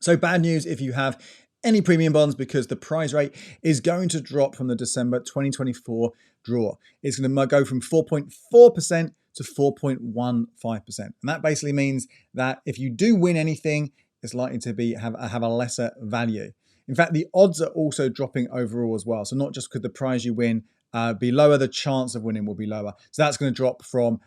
So bad news if you have any premium bonds, because the prize rate is going to drop from the December 2024 draw. It's going to go from 4.4% to 4.15%. And that basically means that if you do win anything, it's likely to have a lesser value. In fact, the odds are also dropping overall as well. So not just could the prize you win be lower, the chance of winning will be lower. So that's going to drop from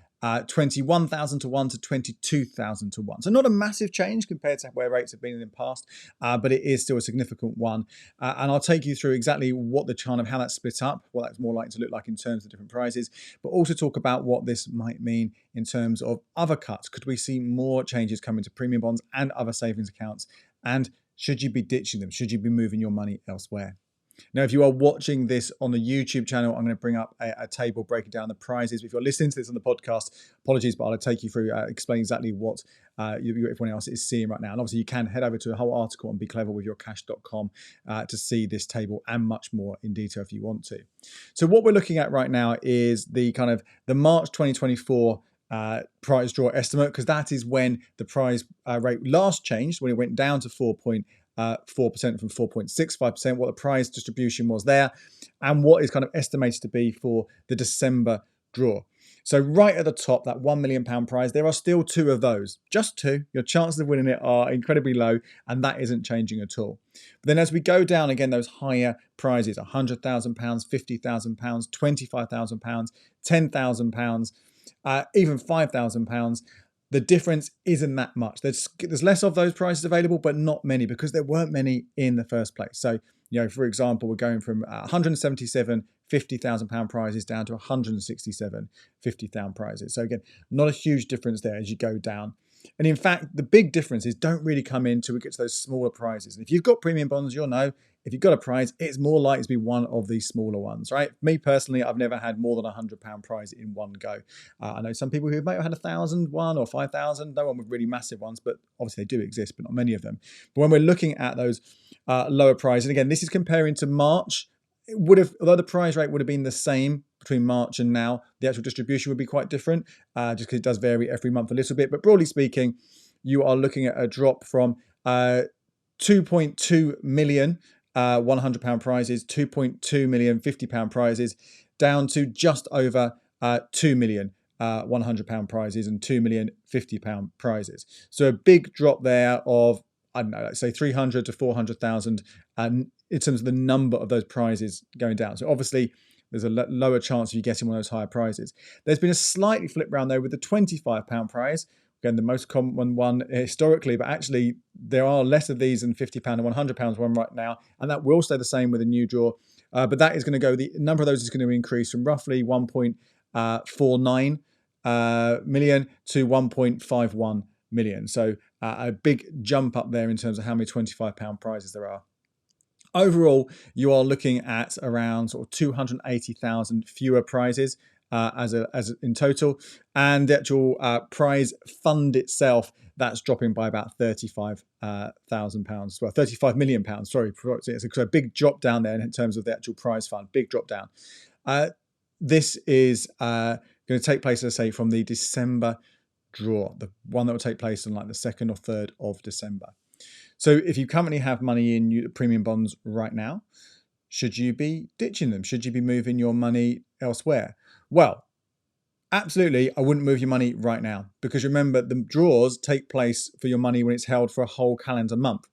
21,000 to 1 to 22,000 to 1. So not a massive change compared to where rates have been in the past, but it is still a significant one. And I'll take you through exactly what the chart of how that's split up, what that's more likely to look like in terms of different prizes, but also talk about what this might mean in terms of other cuts. Could we see more changes coming to premium bonds and other savings accounts? And should you be ditching them? Should you be moving your money elsewhere? Now, if you are watching this on the YouTube channel, I'm going to bring up a table breaking down the prizes. If you're listening to this on the podcast, apologies, but I'll take you through, explain exactly what everyone else is seeing right now. And obviously, you can head over to a whole article on becleverwithyourcash.com to see this table and much more in detail if you want to. So what we're looking at right now is the March 2024 prize draw estimate, because that is when the prize rate last changed, when it went down to 4% from 4.65%, what the prize distribution was there, and what is kind of estimated to be for the December draw. So right at the top, that £1 million prize, there are still two of those, just two. Your chances of winning it are incredibly low, and that isn't changing at all. But then as we go down again, those higher prizes, £100,000, £50,000, £25,000, £10,000, even £5,000, the difference isn't that much. There's less of those prizes available, but not many, because there weren't many in the first place. So, for example, we're going from 177 £50,000 prizes down to 167 £50,000 prizes. So again, not a huge difference there as you go down. And in fact, the big differences don't really come in until we get to those smaller prizes. And if you've got premium bonds, you'll know if you've got a prize, it's more likely to be one of these smaller ones, right? Me personally, I've never had more than £100 prize in one go. I know some people who might have had 1,000 one or 5,000, no one with really massive ones, but obviously they do exist, but not many of them. But when we're looking at those lower prizes, and again, this is comparing to March, although the prize rate would have been the same between March and now, the actual distribution would be quite different, just because it does vary every month a little bit. But broadly speaking, you are looking at a drop from 2.2 million £100 prizes, 2.2 million £50 prizes, down to just over 2 million £100 prizes and 2 million £50 prizes. So a big drop there of, I don't know, let's say 300 to 400,000 in terms of the number of those prizes going down. So obviously there's a lower chance of you getting one of those higher prizes. There's been a slightly flip round though with the £25 prize. Again, the most common one historically, but actually there are less of these than £50 and £100 one right now, and that will stay the same with a new draw. But that is going to go, the number of those is going to increase from roughly 1.49 million to 1.51 million. So a big jump up there in terms of how many £25 prizes there are. Overall, you are looking at around sort of 280,000 fewer prizes as in total, and the actual prize fund itself, that's dropping by about £35,000. Well, £35 million. Sorry, so a big drop down there in terms of the actual prize fund. Big drop down. This is going to take place, as I say, from the December draw, the one that will take place on like the 2nd or 3rd of December. So if you currently have money in premium bonds right now, should you be ditching them? Should you be moving your money elsewhere? Well, absolutely, I wouldn't move your money right now, because remember, the draws take place for your money when it's held for a whole calendar month.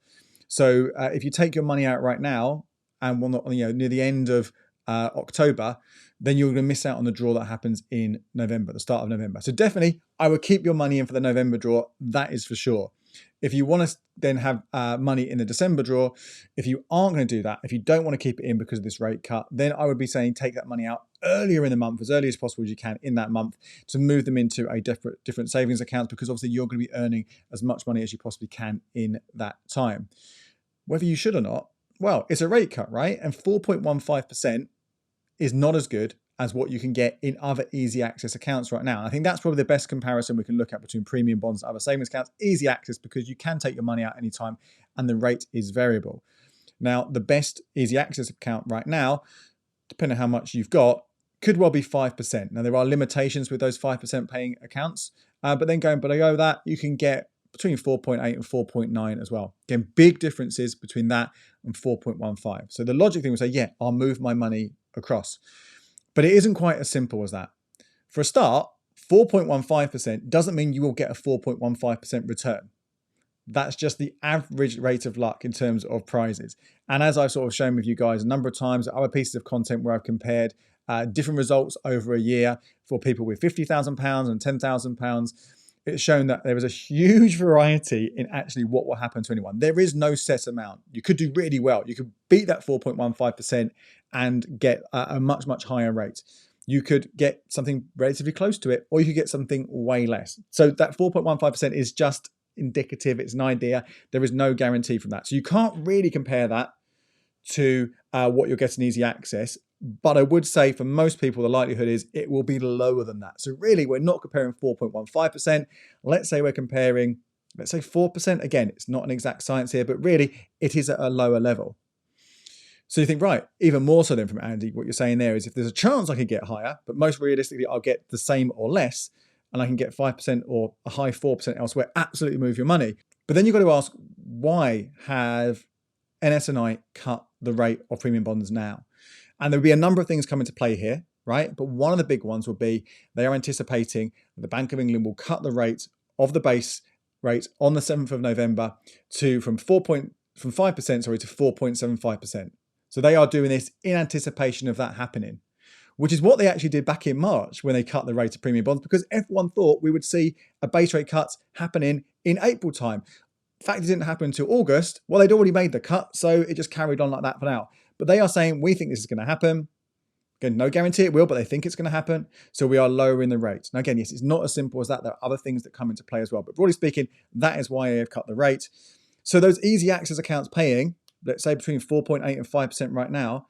So if you take your money out right now and near the end of October, then you're going to miss out on the draw that happens in November, the start of November. So definitely, I would keep your money in for the November draw. That is for sure. If you want to then have money in the December draw, if you aren't going to do that, if you don't want to keep it in because of this rate cut, then I would be saying take that money out earlier in the month, as early as possible as you can in that month, to move them into a different savings accounts, because obviously you're going to be earning as much money as you possibly can in that time. Whether you should or not, well, it's a rate cut, right? And 4.15% is not as good as what you can get in other easy access accounts right now. And I think that's probably the best comparison we can look at between premium bonds and other savings accounts. Easy access, because you can take your money out anytime and the rate is variable. Now, the best easy access account right now, depending on how much you've got, could well be 5%. Now, there are limitations with those 5% paying accounts, but then going below that, you can get between 4.8 and 4.9 as well. Again, big differences between that and 4.15. So the logic thing would say, yeah, I'll move my money across. But it isn't quite as simple as that. For a start, 4.15% doesn't mean you will get a 4.15% return. That's just the average rate of luck in terms of prizes. And as I've sort of shown with you guys a number of times, other pieces of content where I've compared different results over a year for people with £50,000 and £10,000, it's shown that there is a huge variety in actually what will happen to anyone. There is no set amount. You could do really well. You could beat that 4.15% and get a much, much higher rate. You could get something relatively close to it, or you could get something way less. So that 4.15% is just indicative. It's an idea. There is no guarantee from that. So you can't really compare that to what you'll get in easy access. But I would say for most people, the likelihood is it will be lower than that. So really, we're not comparing 4.15%. Let's say we're comparing, let's say 4%. Again, it's not an exact science here, but really it is at a lower level. So you think, right, even more so than from Andy, what you're saying there is if there's a chance I could get higher, but most realistically, I'll get the same or less, and I can get 5% or a high 4% elsewhere, absolutely move your money. But then you've got to ask, why have ns&i cut the rate of premium bonds now? And there'll be a number of things come into play here, right? But one of the big ones will be they are anticipating that the Bank of England will cut the rate of the base rate on the 7th of November from 5% to 4.75%. So they are doing this in anticipation of that happening, which is what they actually did back in March when they cut the rate of premium bonds, because everyone thought we would see a base rate cut happening in April time. In fact, it didn't happen until August. Well, they'd already made the cut, so it just carried on like that for now. But they are saying, we think this is going to happen. Again, no guarantee it will, but they think it's going to happen. So we are lowering the rate. Now, again, yes, it's not as simple as that. There are other things that come into play as well. But broadly speaking, that is why they've cut the rate. So those easy access accounts paying, let's say between 4.8 and 5% right now,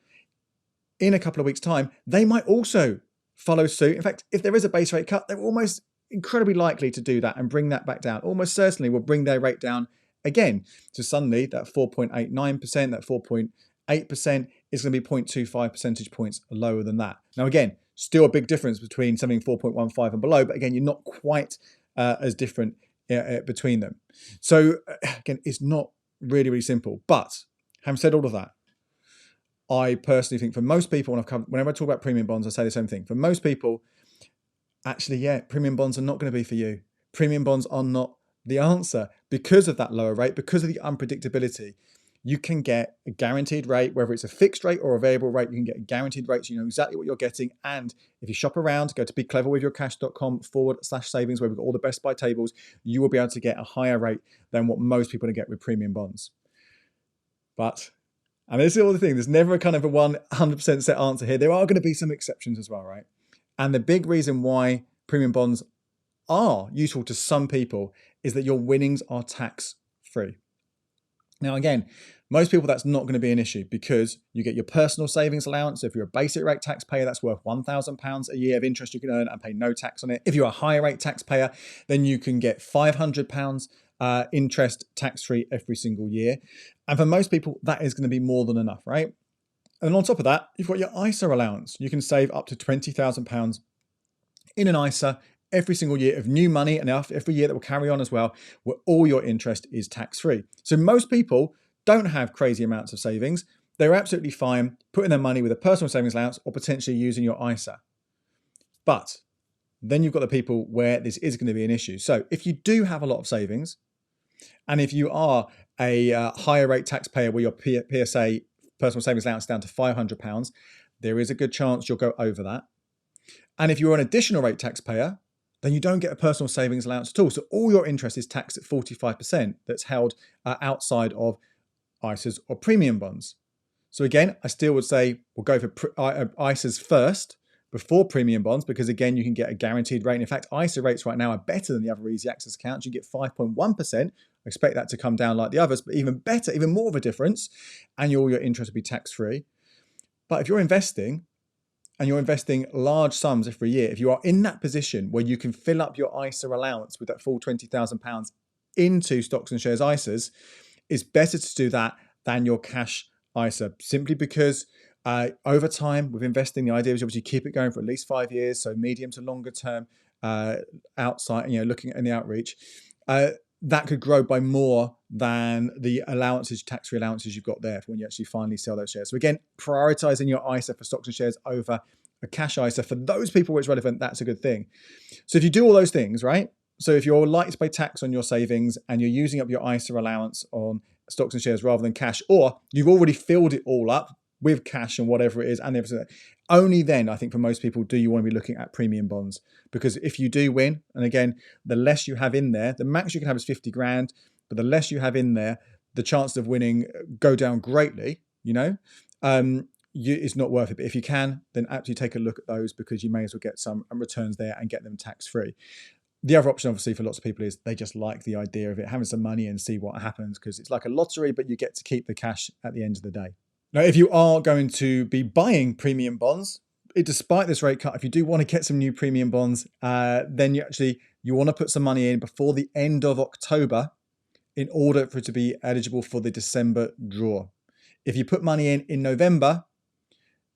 in a couple of weeks' time, they might also follow suit. In fact, if there is a base rate cut, they're almost incredibly likely to do that and bring that back down. Almost certainly will bring their rate down again. So suddenly that 4.89%, that 4.8% is going to be 0.25 percentage points lower than that. Now, again, still a big difference between something 4.15 and below, but again, you're not quite as different between them. So again, it's not really, really simple. But having said all of that, I personally think for most people, whenever I talk about premium bonds, I say the same thing. For most people, actually, yeah, premium bonds are not going to be for you. Premium bonds are not the answer because of that lower rate, because of the unpredictability. You can get a guaranteed rate, whether it's a fixed rate or a variable rate, you can get a guaranteed rate so you know exactly what you're getting. And if you shop around, go to becleverwithyourcash.com/savings, where we've got all the best buy tables, you will be able to get a higher rate than what most people are going to get with premium bonds. But, and this is all the thing, there's never a kind of a 100% set answer here. There are going to be some exceptions as well, right? And the big reason why premium bonds are useful to some people is that your winnings are tax-free. Now, again, most people that's not going to be an issue because you get your personal savings allowance. So if you're a basic rate taxpayer, that's worth £1,000 a year of interest you can earn and pay no tax on it. If you're a higher rate taxpayer, then you can get £500 interest tax-free every single year. And for most people, that is going to be more than enough, right? And on top of that, you've got your ISA allowance. You can save up to £20,000 in an ISA every single year of new money, and every year that will carry on as well, where all your interest is tax-free. So most people don't have crazy amounts of savings. They're absolutely fine putting their money with a personal savings allowance or potentially using your ISA. But then you've got the people where this is going to be an issue. So if you do have a lot of savings, and if you are a higher rate taxpayer where your PSA, personal savings allowance, is down to £500, there is a good chance you'll go over that. And if you're an additional rate taxpayer, then you don't get a personal savings allowance at all. So all your interest is taxed at 45% that's held outside of ISAs or premium bonds. So again, I still would say we'll go for ISAs first before premium bonds, because again, you can get a guaranteed rate. And in fact, ISA rates right now are better than the other easy access accounts. You get 5.1%. I expect that to come down like the others, but even better, even more of a difference. And all your interest will be tax-free. But if you're investing, and you're investing large sums every year, if you are in that position where you can fill up your ISA allowance with that full £20,000 into stocks and shares ISAs, it's better to do that than your cash ISA, simply because over time with investing, the idea is obviously keep it going for at least 5 years, so medium to longer term outside, looking at the outreach. that could grow by more than the allowances, tax-free allowances you've got there for when you actually finally sell those shares. So again, prioritizing your ISA for stocks and shares over a cash ISA, for those people where it's relevant, that's a good thing. So if you do all those things, right? So if you're likely to pay tax on your savings and you're using up your ISA allowance on stocks and shares rather than cash, or you've already filled it all up with cash and whatever it is, and everything, only then, I think for most people, do you want to be looking at premium bonds. Because if you do win, and again, the less you have in there, the max you can have is 50 grand, but the less you have in there, the chances of winning go down greatly, it's not worth it. But if you can, then absolutely take a look at those, because you may as well get some returns there and get them tax-free. The other option, obviously, for lots of people is they just like the idea of it, having some money and see what happens, because it's like a lottery, but you get to keep the cash at the end of the day. Now, if you are going to be buying premium bonds, despite this rate cut, if you do want to get some new premium bonds, then you want to put some money in before the end of October in order for it to be eligible for the December draw. If you put money in November,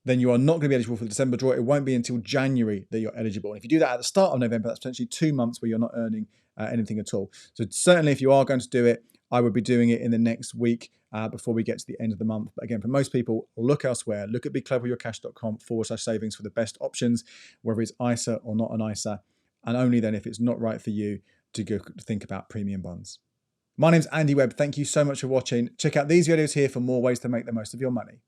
then you are not going to be eligible for the December draw. It won't be until January that you're eligible. And if you do that at the start of November, that's potentially 2 months where you're not earning anything at all. So certainly if you are going to do it, I would be doing it in the next week before we get to the end of the month. But again, for most people, look elsewhere. Look at becleveryourcash.com/savings for the best options, whether it's ISA or not an ISA. And only then, if it's not right for you, to go think about premium bonds. My name's Andy Webb. Thank you so much for watching. Check out these videos here for more ways to make the most of your money.